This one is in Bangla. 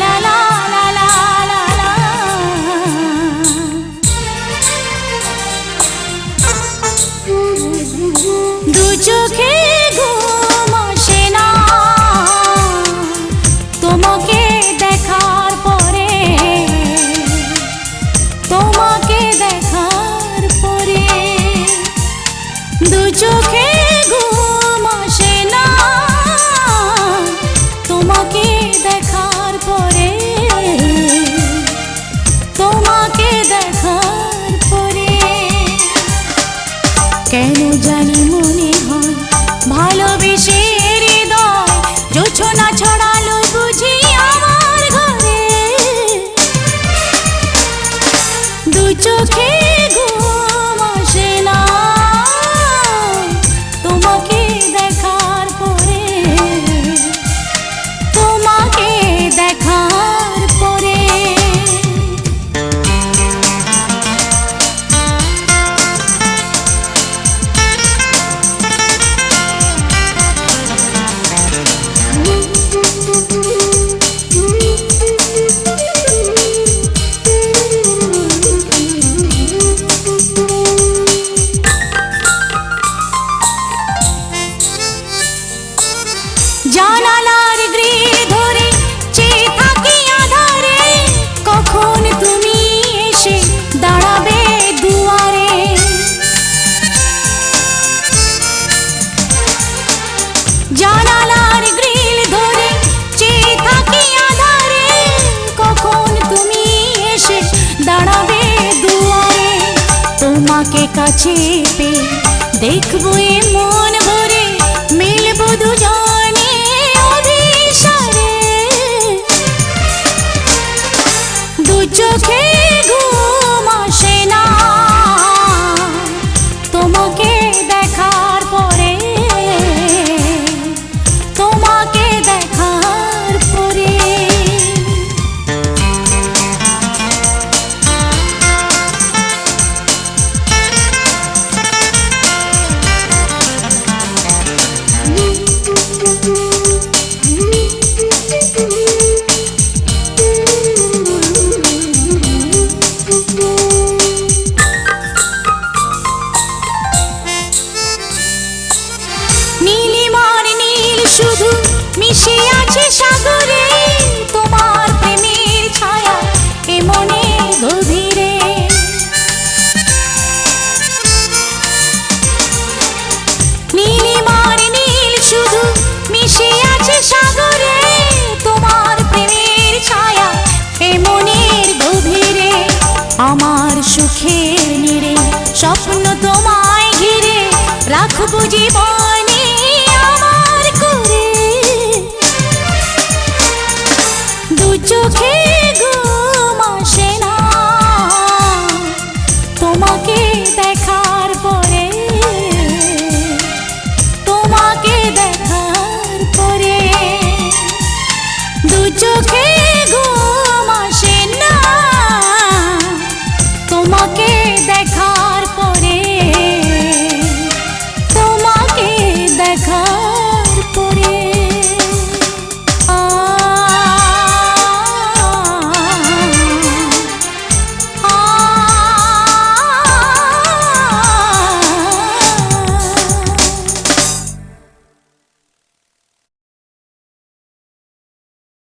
লা লা লা লা লা লা। দু চোখে ঘুম আসে না তোমাকে দেখার পরে, তোমাকে দেখার পরে। দু চোখে ঘুম আসে না তোমাকে দেখার পরে, তোমাকে দেখার পরে। কেন জানি মনে হয় ভালোবেসে হৃদয় জোছনা ছড়ালো বুঝি আমার ঘরে। দু চোখে ঘুম আসে না তোমাকে দেখার পরে, তোমাকে দেখার পরে। জানালার গ্রিল ধরে চেয়ে থাকি আধারে, কখন তুমি এসে দাঁড়াবে দুয়ারে। জানালার গ্রিল ধরে চেয়ে থাকি আধারে, কখন তুমি এসে দাঁড়াবে দুয়ারে। তোমাকে কাছে পেয়ে দেখবো এ মন ভরে, মিলবো দুজনে অভিসারে। দু চোখে ঘুম আসে না তোমাকে দেখার পরে, তোমাকে দেখার পরে। নীলিমার নীল শুধু মিশে আছে সাগরে, তোমার প্রেমের ছায়া এ মনে গভীরে। নীলিমার নীল শুধু মিশে আছে সাগরে, তোমার প্রেমের ছায়া এ মনের গভীরে। আমার সুখের নীড়ে স্বপ্ন তোমায় ঘিরে, রাখবো জীবনে আমার করে। দু চোখে